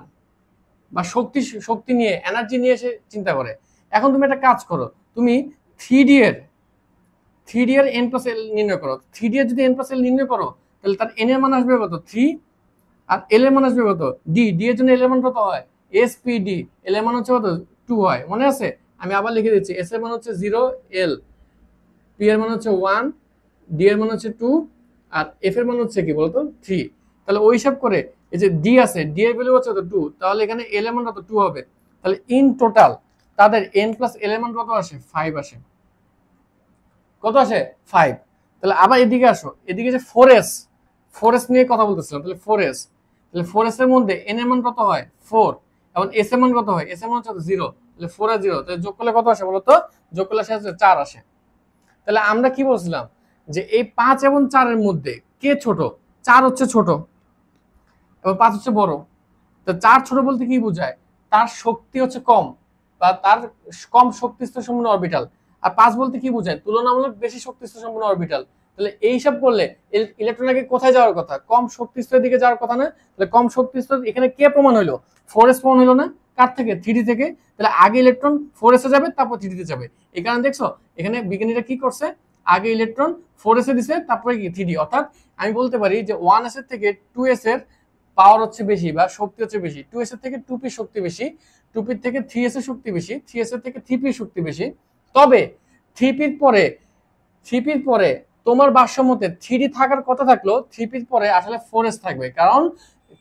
বা শক্তি নিয়ে, এনার্জি নিয়ে সে চিন্তা করে। এখন তুমি একটা কাজ করো, তুমি 3d এর এন প্লাস এল নির্ণয় করো। 3d এর যদি এন প্লাস এল নির্ণয় করো, তাহলে তার এন এর মান আসবে কত? 3, আর এল এর মান আসবে কত? ডি। ডি এর জন্য এল এর মান কত হয়? S P D. এল এর মান হচ্ছে কত? 2 হয়, মনে আছে? আমি আবার লিখে দিচ্ছি, এস এর মান হচ্ছে 0, এল, পি এর মান হচ্ছে 1, ডি এর মান হচ্ছে 2, আর এফ এর মান হচ্ছে কি বলতো 3। তাহলে ওই হিসাব করে এই যে ডি আছে, ডি এর ভ্যালু হচ্ছে 2, তাহলে এখানে এল এর মান কত? 2 হবে। তাহলে ইন টোটাল তাদের এন প্লাস এল এর মান কত আসে? 5 আসে। কত আসে? 5। তাহলে আবার এদিকে আসো, এদিকে যে 4s নিয়ে কথা বলতেছিলাম, তাহলে 4s এর মধ্যে n এর মান কত হয়? 4, এবং s এর মান কত হয়? s এর মান হচ্ছে 0, তাহলে 4 আর 0, তাহলে যোগ করলে কত আসে বলো তো? যোগ করলে আসে 4 আসে। তাহলে আমরা কি বলছিলাম যে এই 5 এবং 4 এর মধ্যে কে ছোট? 4 হচ্ছে ছোট এবং 5 হচ্ছে বড়। তো 4 ছোট বলতে কি বোঝায়? তার শক্তি হচ্ছে কম, বা তার কম শক্তিস্তর সম্পন্ন অরবিটাল। আর 5 বলতে কি বোঝায়? তুলনামূলক বেশি শক্তিস্তর সম্পন্ন অরবিটাল। তাহলে এই হিসাব করলে ইলেকট্রন আগে কোথায় যাওয়ার কথা? কম শক্তিস্তরের দিকে যাওয়ার কথা না? তাহলে কম শক্তিস্তর এখানে কে প্রমাণ হইলো? 4s প্রমাণ হইলো না? কার থেকে? 3d থেকে। তাহলে আগে ইলেকট্রন 4s এ যাবে, তারপর 3d তে যাবে। এই কারণে দেখছো এখানে বিজ্ঞানীরা কি করছে? আগে ইলেকট্রন 4s এ দিছে, তারপরে কি 3d। অর্থাৎ আমি বলতে পারি যে 1s এর থেকে 2s এর পাওয়ার হচ্ছে বেশি বা শক্তি হচ্ছে বেশি। 2s এর থেকে 2p শক্তি বেশি, 2p এর থেকে 3s এর শক্তি বেশি, 3s এর থেকে 3p শক্তি বেশি। তবে 3p এর পরে 3p এর পরে তোমার ভাষ্য মতে 3d থাকার কথা থাকলো, 3p এর পরে আসলে 4s থাকবে, কারণ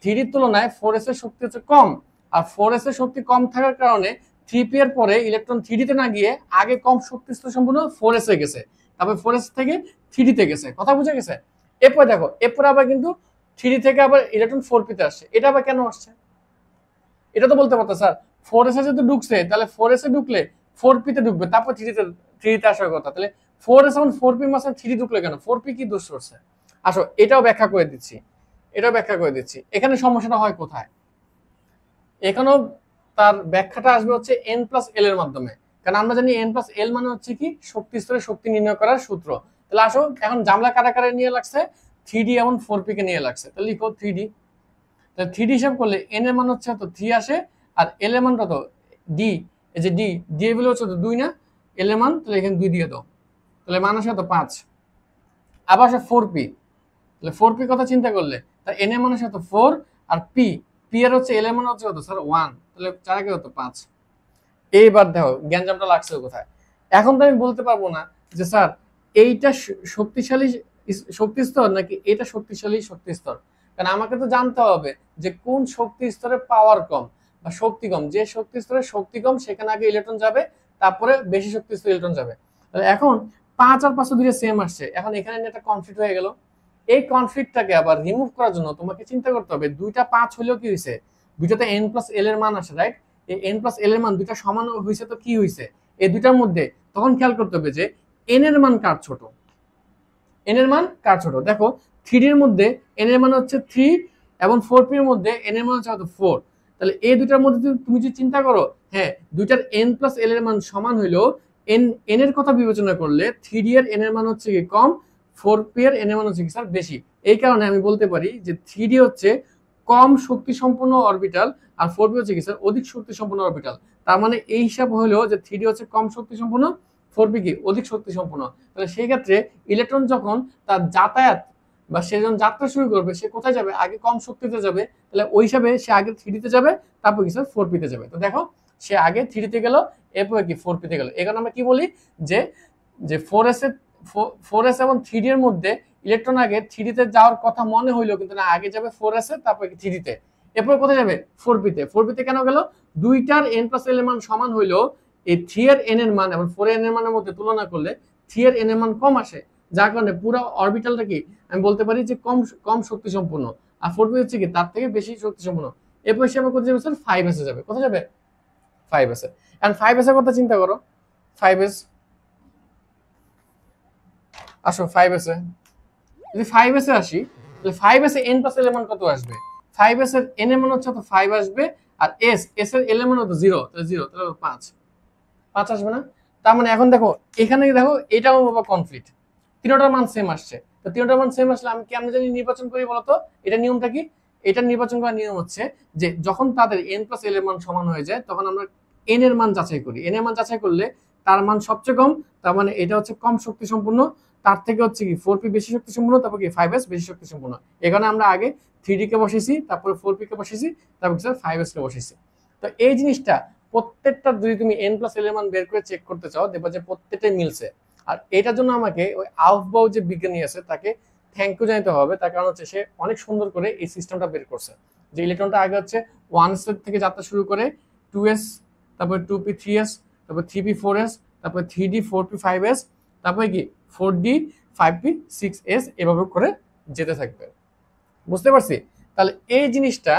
3d এর তুলনায় 4s এর শক্তি হচ্ছে কম। আর 4s এর শক্তি কম থাকার কারণে 3p এর পরে ইলেকট্রন 3d তে না গিয়ে আগে কম শক্তিস্তর সম্পূর্ণ 4s এ গেছে, তারপর 4s থেকে 3d তে গেছে। কথা বুঝে গেছে? এরপর দেখো, এরপর আবার কিন্তু 3d থেকে আবার ইলেকট্রন 4p তে আসছে। এটা আবার কেন আসছে? এটা তো বলতে পারতো স্যার 4s এ যদি ঢুকছে, তাহলে 4s এ ঢুকলে 4p তে ঢুকবে, তারপর 3d তে আসার কথা। তাহলে 4s এবং 4p মাসে 3d ঢুকলে কেন? 4p কি দোষ করছে? আসো এটাও ব্যাখ্যা করে দিচ্ছি, এখানে সমস্যাটা হয় কোথায়? এখানেও তার ব্যাখ্যাটা আসবে হচ্ছে n প্লাস এল এর মাধ্যমে। কারণ আমরা জানি n প্লাস এল মানে হচ্ছে কি শক্তি স্তরে শক্তি নির্ণয় করার সূত্র। তাহলে আসো এখন জামলা কাটাকারে নিয়ে লাগছে, 3d এবং 4p কে নিয়ে লাগছে। তাহলে লিখো 3d। তাহলে 3d হিসাব করলে n এর মান হচ্ছে তো 3 আসে, আর এল এর মান কত? d। এই যে d, d এর ভ্যালু হচ্ছে তো 2 না? এল এর মান, তাহলে এখানে 2 দিয়ে দাও, তাহলে মান আসে তো 5। আবার আসে 4p, তাহলে 4p কথা চিন্তা করলে তাহলে n এর মান আসে তো 4, আর p এর হচ্ছে এল এর মান হচ্ছে কত স্যার? 1, তাহলে 4 কে কত? 5। এইবার দেখো গ্যাঞ্জামটা লাগছে কোথায়। এখন তো আমি বলতে পারবো না যে স্যার এইটা শক্তিশালী শক্তি স্তর নাকি এটা শক্তিশালী শক্তি স্তর, কারণ আমাকে তো জানতে হবে যে কোন শক্তি স্তরে পাওয়ার কম বা শক্তি কম। যে শক্তি স্তরে শক্তি কম সেখানে আগে ইলেকট্রন যাবে, তারপরে বেশি শক্তি স্তরে ইলেকট্রন যাবে। তাহলে এখন 5 আর 5 দুইটা সেম আসছে, এখন এখানে একটা কনফ্লিক্ট হয়ে গেল। এই কনফ্লিক্টটাকে আবার রিমুভ করার জন্য তোমাকে চিন্তা করতে হবে দুইটা 5 হলেও কি হয়েছে? দুইটাতে n প্লাস এল এর মান আসে, রাইট? এই n প্লাস এল এর মান দুইটা সমান হয়েছে, তো কি হয়েছে এই দুইটার মধ্যে? তখন খেয়াল করতে হবে যে n এর মান কার ছোট, দেখো 3d এর মধ্যে n এর মান হচ্ছে 3, এবং 4p এর মধ্যে n এর মান হচ্ছে কত 4। তাহলে এই দুটার মধ্যে তুমি যদি চিন্তা করো, হ্যাঁ দুইটার n প্লাস l এর মান সমান হইলেও n এর কথা বিবেচনা করলে 3d এর n এর মান হচ্ছে কি কম, 4p এর n এর মান হচ্ছে কি স্যার বেশি। এই কারণে আমি বলতে পারি যে 3d হচ্ছে কম শক্তি সম্পন্ন অরবিটাল আর 4p হচ্ছে কি স্যার অধিক শক্তি সম্পন্ন অরবিটাল। তার মানে এই হিসাব হলো যে 3d হচ্ছে কম শক্তি সম্পন্ন, 4p কি অধিক শক্তি সম্পন্ন। তাহলে সেই ক্ষেত্রে ইলেকট্রন যখন তার যাতায়াত বা সে যখন যাত্রা শুরু করবে সে কোথায় যাবে, আগে কম শক্তিতে যাবে, তাহলে ওই হিসাবে সে আগে 3d তে যাবে, তারপর কি স্যার 4p তে যাবে। তো দেখো সে আগে 3d তে গেল, এরপর কি 4p তে গেল। এই কারণে আমরা কি বলি যে যে 4s এবং 3d এর মধ্যে ইলেকট্রন আগে 3d তে যাওয়ার কথা মনে হইলো, কিন্তু না, আগে যাবে 4s এ, তারপর 3d তে, এরপর কোথায় যাবে 4p তে। 4p তে কেন গেল, দুইটার n প্লাস l এর মান সমান হইলো এই 3 এর n এর মান এবং 4 এর n এর মানের মধ্যে তুলনা করলে 3 এর n এর মান কম আসে, যার কারণে পুরো অরবিটালটা কি আমি বলতে পারি যে কম কম শক্তি সম্পন্ন, আর 4p হচ্ছে কি তার থেকে বেশি শক্তি সম্পন্ন। এরপর সে আবার কোথায় যাবে স্যার 5s এ যাবে। কোথায় যাবে 5s এ। এন্ড 5s এর কথা চিন্তা করো, 5s আসো 5s এ, যদি 5s এ আসি তাহলে 5s এ n প্লাস l এর মান কত আসবে, 5s এর n এর মান হচ্ছে তো 5 আসবে, আর s এর l এর মান হতো 0, তাহলে 0, তাহলে 5 আসবে না। তার মানে এখন দেখো এখানে দেখো এটাও বাবা কনফ্লিক্ট, তিনটার মান সেম আসছে। তো তিনটার মান সেম আসলে আমি কেমনে জানি নির্বাচন করি বলতো, এটা নিয়মটা কি, এটা নির্বাচন করার নিয়ম হচ্ছে যে যখন তাদের n প্লাস l এর মান সমান হয়ে যায় তখন আমরা n এর মান যাচাই করি। n এর মান যাচাই করলে তার মান সবচেয়ে কম, তার মানে এটা হচ্ছে কম শক্তি সম্পন্ন, তার থেকে হচ্ছে কি 4p বেশি শক্তি সম্পন্ন, তারপর কি 5s বেশি শক্তি সম্পন্ন। এখানে আমরা আগে 3d কে বসেছি, তারপরে 4p কে বসেছি, তারপর স্যার 5s কে বসেছি। তো এই জিনিসটা প্রত্যেকটা যদি তুমি n প্লাস l এর মান বের করে চেক করতে চাও দেখবা যে প্রত্যেকটাই মিলছে। আর এটার জন্য আমাকে ওই আউফবাউ যে বিজ্ঞানী আছে তাকে থ্যাংক ইউ জানাতে হবে, তার কারণ হচ্ছে সে অনেক সুন্দর করে এই সিস্টেমটা বের করছে। যে ইলেকট্রনটা আগে হচ্ছে 1s থেকে যাত্রা শুরু করে 2s, তারপর 2p 3s, তারপর 3p 4s, তারপর 3d 4p 5s, তারপরে কি 4d 5p 6s, এভাবে করে যেতে থাকবে। বুঝতে পারছি? তাহলে এই জিনিসটা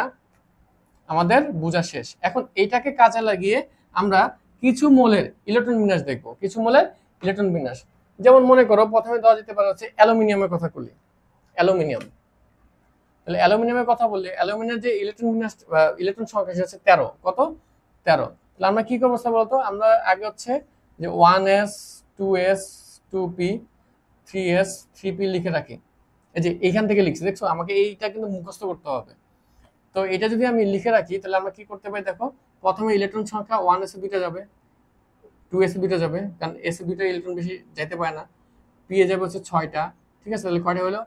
আমাদের বোঝা শেষ। এখন এইটাকে কাজে লাগিয়ে আমরা কিছু মৌলের ইলেকট্রন বিন্যাস দেখব, কিছু মৌলের ইলেকট্রন বিন্যাস। যেমন মনে করো প্রথমে দেওয়া যেতে পারে হচ্ছে অ্যালুমিনিয়ামের কথা বলি, অ্যালুমিনিয়াম। তাহলে অ্যালুমিনিয়ামের কথা বললে অ্যালুমিনিয়ামের যে ইলেকট্রন বিন্যাস ইলেকট্রন সংখ্যা হচ্ছে 13, কত 13। তাহলে আমরা কি করবো বলতো, আমরা আগে হচ্ছে যে 1s 2s 2p 3s 3p লিখে রাখি। এই যে এইখান থেকে লিখছি দেখছো, আমাকে এইটা কিন্তু মুখস্থ করতে হবে। তো এটা যদি আমি লিখে রাখি তাহলে আমরা কি করতে পারি, দেখো প্রথমে ইলেকট্রন সংখ্যা 1s এ দুইটা যাবে, 2s এ দুইটা যাবে, কারণ s এ দুইটা ইলেকট্রন বেশি যেতে পারে না, p এ যাবে হচ্ছে 6টা, ঠিক আছে। তাহলে কয়টা হলো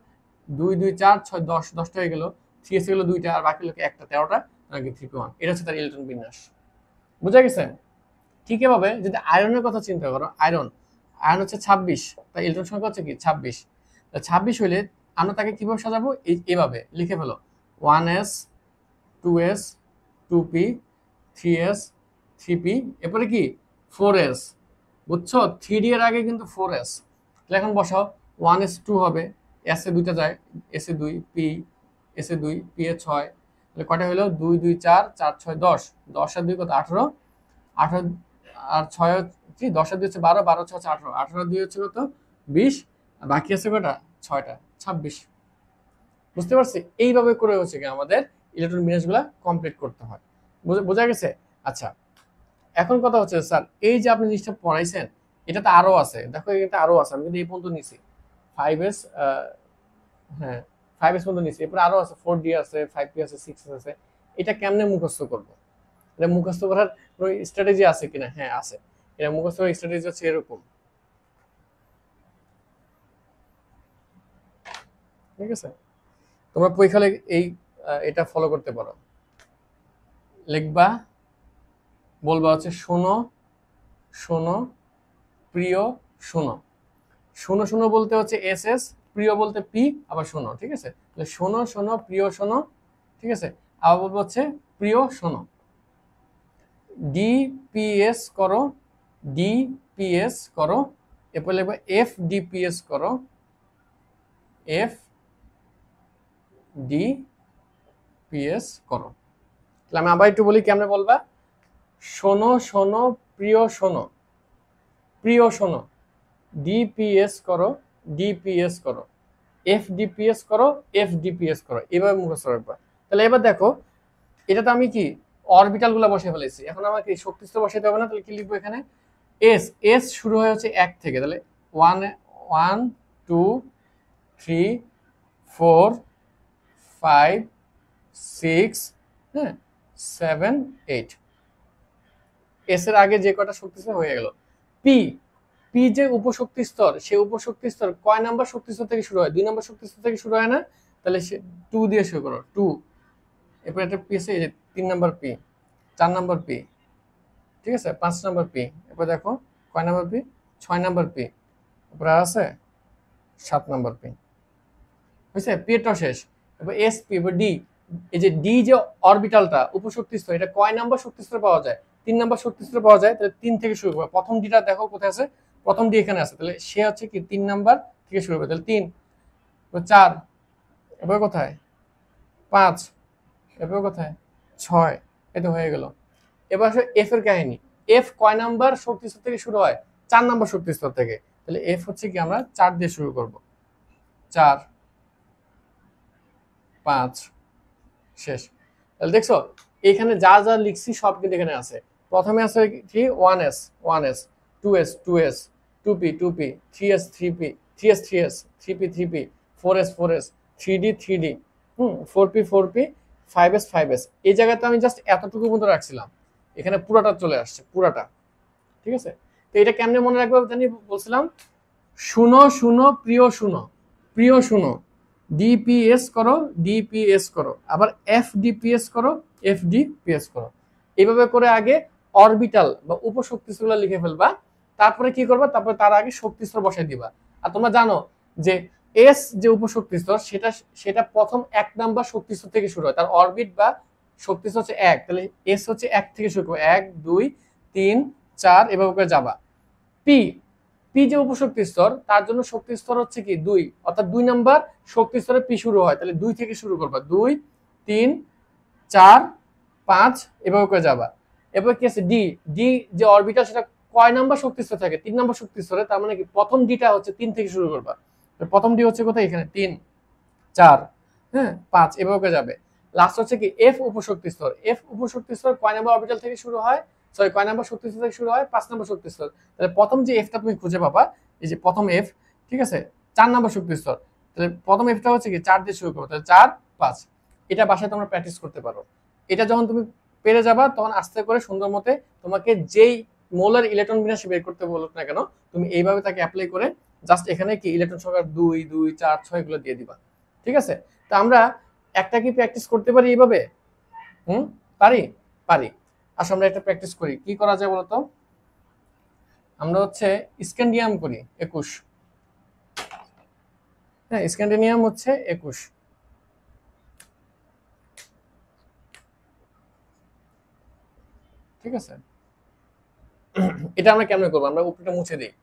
2 2 4 6 10, 10টা হয়ে গেল, 3s এ গেলো 2টা, আর বাকি লোকে একটা, 13টা, নাকি 3p1। এটা হচ্ছে তার ইলেকট্রন বিন্যাস। বুঝা গেছে? ঠিক এভাবে যদি আয়রনের কথা চিন্তা করো, আয়রন হচ্ছে 26, তার ইলেকট্রন সংখ্যা হচ্ছে কি 26। 26 হইলে আমরা তাকে কিভাবে সাজাবো, এইভাবে লিখে ফেলো 1s 2s 2p 3s 3p, এরপরে কি 4s। বুঝছো, 3d এর আগে কিন্তু 4s। তাহলে এখন বসাও 1s 2 হবে, s এ দুইটা যায়, s এ 2, p s এ 2 p এ 6, তাহলে কয়টা হলো 2 2 4 4 6 10, 10 আর 2 কত 18, 18 আর 6 কি 10 আর 2 হচ্ছে 12, 12 6 হচ্ছে 18, 18 আর 2 হচ্ছে কত 20, আর বাকি আছে কয়টা 6টা 26। বুঝতে পারছি? এইভাবে করে হচ্ছে কি আমাদের ইলেকট্রন বিন্যাসগুলো কমপ্লিট করতে হয়। বোঝা গেছে? আচ্ছা, এখন কথা হচ্ছে স্যার এই যে আপনি জিনিসটা পড়াইছেন এটা তো আরো আছে, দেখো এটা আরো আছে, আমি কিন্তু এই পর্যন্ত নিছি 5s, হ্যাঁ 5s পর্যন্ত নিছি, এরপর আরো আছে 4d আছে 5p আছে 6s আছে। এটা কেমনে মুখস্থ করব, এটা মুখস্থ করার কোনো স্ট্র্যাটেজি আছে কিনা? হ্যাঁ আছে, এটা মুখস্থ করার স্ট্র্যাটেজি হচ্ছে এরকম, ঠিক আছে। তোমরা পরীক্ষা এই এটা ফলো করতে পারো, লিখবা বলবা হচ্ছে শোনো শোনো প্রিয় শোনো। শোনো শোনো বলতে হচ্ছে এস এস, প্রিয় বলতে পি, আবার শোনো, ঠিক আছে। তাহলে শোনো শোনো প্রিয় শোনো, ঠিক আছে। আবার বলবো হচ্ছে প্রিয় শোনো। ডিপিএস করো, ডিপিএস করো, এরপর লিখবো এফ ডিপিএস করো, এফ ডিপিএস করো। তাহলে আমি আবার একটু বলি কেমনে বলবা, শোনো শোনো প্রিয় শোনো, প্রিয় শোনো, ডিপিএস করো, ডিপিএস করো, এফ ডিপিএস করো, এফ ডিপিএস করো, এভাবে মুখস্থ রাখবা। তাহলে এবার দেখো এটা তো আমি কি অরবিটাল গুলা বসে ফেলেছি, এখন আমাকে শক্তি স্তর বসাইতে হবে না, তাহলে কি লিখবো এখানে এস, এস শুরু হয়ে হচ্ছে 1 থেকে, তাহলে 1 1 2 3 4 5 6 হ্যাঁ 7 8, এস এর আগে যে কটা শক্তি স্তর হয়ে গেল। পি, পি যে উপশক্তি স্তর, সেই উপশক্তি স্তর কয় নাম্বার শক্তি স্তর থেকে শুরু হয়? 2 নাম্বার শক্তি স্তর থেকে শুরু হয় না? তাহলে সে 2 দিয়ে শুরু করো, 2। এরপর একটা পি আছে, এই যে 3 নাম্বার পি, 4 নাম্বার পি, ঠিক আছে, 5 নাম্বার পি। এরপর দেখো কয় নাম্বার পি? 6 number P. এরপর আর আছে 7 নাম্বার পি। বুঝছে? পি এরটাও শেষ। এবার এস পি, এবার ডি। এই যে ডি যে অরবিটালটা উপশক্তি স্তর, এটা কয় নাম্বার শক্তি স্তর পাওয়া যায়? 3 নাম্বার শক্তি স্তর পাওয়া যায়। তাহলে 3 থেকে শুরু করবে। প্রথম ডিটা দেখো কোথায় আছে? প্রথম ডি এখানে আছে, তাহলে সে হচ্ছে কি 3 নাম্বার থেকে শুরু হবে, তাহলে 3, 4, এবার কোথায় 5, এবার কোথায় 6, এই তো হয়ে গেল। এবার আসলে এফ এর কাহিনী। এফ কয় নাম্বার শক্তি স্তর থেকে শুরু হয়? 4 নাম্বার শক্তি স্তর থেকে, তাহলে এফ হচ্ছে কি আমরা 4 দিয়ে শুরু করব, 4 5 শেষ। তাহলে দেখছো এখানে যা যা লিখছি সব কিন্তু এখানে আছে। প্রথমে আছে কি 1s 1s, 2s 2s, 2p 2p, 3s 3p, 3s 3s, 3p 3p, 4s 4s, 3d 3d, 4p 4p, 5s 5s। এই জায়গাতে আমি জাস্ট এতটুকু মতো রাখছিলাম, এখানে পুরাটা চলে আসছে, পুরাটা। ঠিক আছে, তো এটা কেমনে মনে রাখবো জানি বলছিলাম, শুনো শুনো প্রিয় শুনো, প্রিয় শুনো, ডিপিএস করো, ডিপিএস করো, আবার এফডিপিএস করো, এফডিপিএস করো। এইভাবে করে আগে অরবিটাল বা উপশক্তিস্তরগুলো লিখে ফেলবা, তারপরে কি করবা, তারপরে তার আগে শক্তিস্তর বসাই দিবা। আর তোমরা জানো যে এস যে উপশক্তিস্তর, সেটা সেটা প্রথম 1 নাম্বার শক্তিস্তর থেকে শুরু হয়, তার অরবিট বা শক্তিস্তর হচ্ছে 1, তাহলে এস হচ্ছে 1 থেকে শুরু করবে, 1 2 3 4 এভাবে করে যাবা। পি, পি যে উপশক্তি স্তর, তার জন্য শক্তি স্তর হচ্ছে কি 2, অর্থাৎ 2 নাম্বার শক্তি স্তরে পি শুরু হয়, তাহলে 2 থেকে শুরু করবা, 2 3 4 5 এভাবে করে যাবা। এরপর কি আছে ডি, ডি যে অরবিটাল, সেটা কয় নাম্বার শক্তি স্তর থাকে? 3 নাম্বার শক্তি স্তরে, তার মানে কি প্রথম ডিটা হচ্ছে 3 থেকে শুরু করবা, প্রথম ডি হচ্ছে কোথায়? এখানে 3 4 হ্যাঁ 5 এভাবে করে যাবে। লাস্ট হচ্ছে কি এফ উপশক্তি স্তর, এফ উপশক্তি স্তর কয় নাম্বার অরবিটাল থেকে শুরু হয়, সরি কয় নাম্বার শক্তি স্তর থেকে শুরু হয়? 5 নাম্বার শক্তি স্তর। তাহলে প্রথম যে এফটা তুমি খুঁজে পাবা, এই যে প্রথম এফ, ঠিক আছে, 4 নাম্বার শক্তি স্তর, তাহলে প্রথম এফটা হচ্ছে কি 4 দিয়ে শুরু করবে, তাহলে 4 5। এটা বাসায় তোমরা প্র্যাকটিস করতে পারো। এটা যখন তুমি পেরে যাবা, তখন আস্তে করে সুন্দর মতে তোমাকে যেই মোলার ইলেকট্রন বিন্যাস বের করতে বলুক না কেন, তুমি এইভাবে তাকে অ্যাপ্লাই করে জাস্ট এখানে কি ইলেকট্রন সংখ্যা 2 2 4 6 এগুলো দিয়ে দিবা। ঠিক আছে, তো আমরা একটা কি প্র্যাকটিস করতে পারি এইভাবে? পারি, পারি। আসলে আমরা একটা প্র্যাকটিস করি, কি করা যায় বলতো? আমরা হচ্ছে স্ক্যান্ডিয়াম করি 21, হ্যাঁ স্ক্যান্ডিনিয়াম হচ্ছে 21। ঠিক আছে, এটা আমরা কেমনে করবো? আমরা উপরটা মুছে দিই,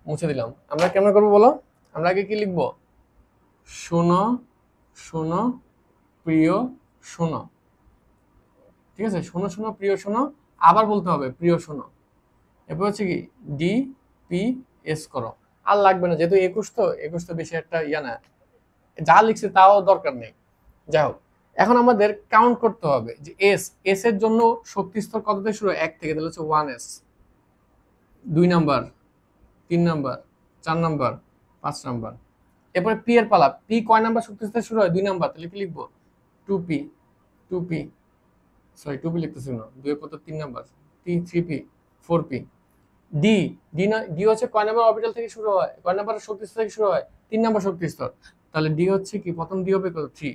মুছে দিলাম। আমরা কেমনে করবো বলো? আমরা আগে কি লিখবো? শোনো শোনো প্রিয় শোনো, ঠিক আছে, শোনো শোনো প্রিয় শোনো, আবার বলতে হবে প্রিয় শোনো। এরপর হচ্ছে কি ডি পি এস করো। আর লাগবে না, যেহেতু 21, তো 21 তো বেশি একটা ইয়া না, যা লিখছে তাও দরকার নেই। যাই হোক, এখন আমাদের কাউন্ট করতে হবে যে এস, এস এর জন্য শক্তি স্তর কত থেকে শুরু হয়? 1 থেকে, তাহলে হচ্ছে 1s, 2 number, 3 number, 4 number, 5 number. এরপরে পি এর পালা, পি কয় নাম্বার শক্তি স্তর শুরু হয়? 2 নাম্বার, তাহলে কি লিখবো? 2p, 2p, সরি 2p লিখতেছি না, 2 এর পর 3 number, 3p, 4p। D, D না, ডি হচ্ছে কয় নাম্বার অরবিটাল থেকে শুরু হয়, কয় নাম্বার শক্তি স্তর থেকে শুরু হয়? 3 নাম্বার শক্তি স্তর, তাহলে ডি হচ্ছে কি প্রথম ডি হবে কত? 3।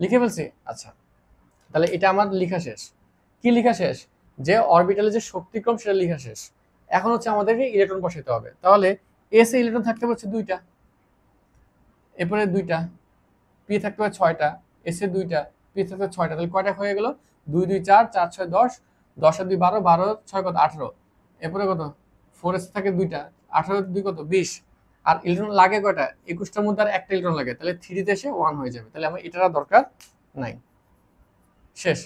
লিখে ফেলছি? আচ্ছা, তাহলে এটা আমার লেখা শেষ। কি লেখা শেষ? যে অরবিটালে যে শক্তিক্রম সেটা লেখা শেষ। এখন হচ্ছে আমাদেরকে ইলেকট্রন বসাতে হবে। তাহলে এস এ ইলেকট্রন থাকতে হচ্ছে 2টা, এরপরে 2টা, পি থাকতে হবে 6টা, এস এ 2টা, পি থাকতে 6টা, তাহলে কয়টা হয়ে গেল? 2 2 4 4 6 10, 10 আর 2 12, 12 6 কত? 18। এরপরে কত? 4s থাকে 2টা, 18 2 কত? 20। আর ইলেকট্রন লাগে কয়টা? 21টার মধ্যে আর একটা ইলেকট্রন লাগে, তাহলে 3 তে এসে 1 হয়ে যাবে, তাহলে আমার এটার দরকার নাই। শেষ।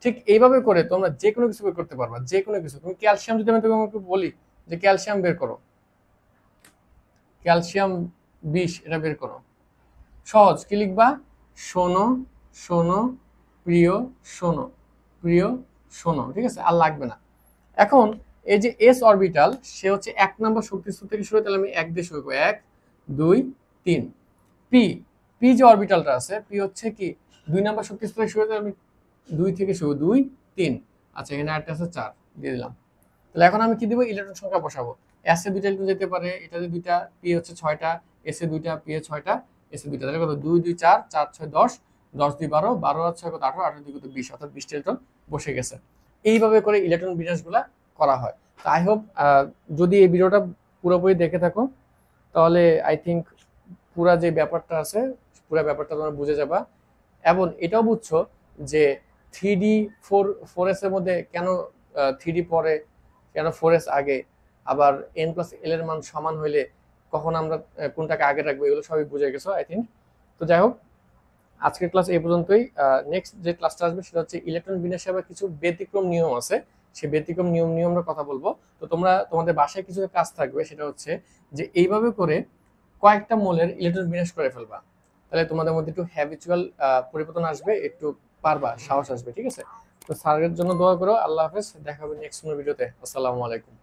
ঠিক এইভাবে করে তোমরা যে কোনো কিছু বের করতে পারবা, যে কোনো কিছু। তুমি ক্যালসিয়াম যদি আমি তোমাকে বলি যে ক্যালসিয়াম বের করো, ক্যালসিয়াম 20 এটা বের করো, সহজ। কি লিখবা? শোনো, শোনো, প্রিয়, শোনো, প্রিয়, শোনো। ঠিক আছে, আর লাগবে না। এখন এই যে এস অরবিটাল, সে হচ্ছে 1 নম্বর শক্তিস্তর থেকে শুরু, তাহলে আমি 1 দিয়ে শুরু করব, 1 2 3। পি, পি যে অরবিটালটা আছে, পি হচ্ছে কি 2 নম্বর শক্তিস্তর থেকে শুরু, তাহলে আমি 2 থেকে শুরু, 2 3। আচ্ছা, এখানে আরেকটা আছে 4 দিয়ে দিলাম। তাহলে এখন আমি কি দিব, ইলেকট্রন সংখ্যা বসাবো। এস এ দুইটা ইলেকট্রন যেতে পারে, এটাতে দুইটা, পি হচ্ছে 6টা, এস এ দুইটা, পি এ 6টা, এস এ দুইটা, তাহলে কত 2 2 4, 4 6 10, 10 2 12, 12 আর 6 কত 18, 18 2 কত 20, অর্থাৎ 20টা ইলেকট্রন বসে গেছে। এইভাবে করে ইলেকট্রন বিন্যাসগুলা করা হয়। তো আই হোপ যদি এই ভিডিওটা পুরোপুরি দেখে থাকো, তাহলে আই থিঙ্ক পুরা যে ব্যাপারটা আছে, পুরো ব্যাপারটা তোমরা বুঝে যাবা। এবং এটাও বুঝছো যে 3D 4s এর মধ্যে কেন 3D পরে, কেন 4s আগে, আবার n+l এর মান সমান হইলে কখন আমরা কোনটাকে আগে রাখবো, এগুলো সবই বুঝে গেছো আই থিঙ্ক। তো যাই হোক, আজকের ক্লাস এই পর্যন্তই। নেক্সট যে ক্লাসটা আসবে সেটা হচ্ছে ইলেকট্রন বিন্যাসে আবার কিছু ব্যতিক্রম নিয়ম আছে, সেই ব্যতিক্রম নিয়ম নিয়ে আমরা কথা বলবো। তো তোমরা তোমাদের বাসায় কিছু কাজ থাকবে, সেটা হচ্ছে যে এইভাবে করে কয়েকটা মোলের ইলেকট্রন বিন্যাস করে ফেলবা, তাহলে তোমাদের মধ্যে একটু হ্যাবিচুয়াল পরিবর্তন আসবে, একটু পারবা, সাহস আসবে। ঠিক আছে, তো স্যারের জন্য দোয়া করো। আল্লাহ হাফেজ, দেখা হবে নেক্সট কোনো ভিডিওতে। আসসালামু আলাইকুম।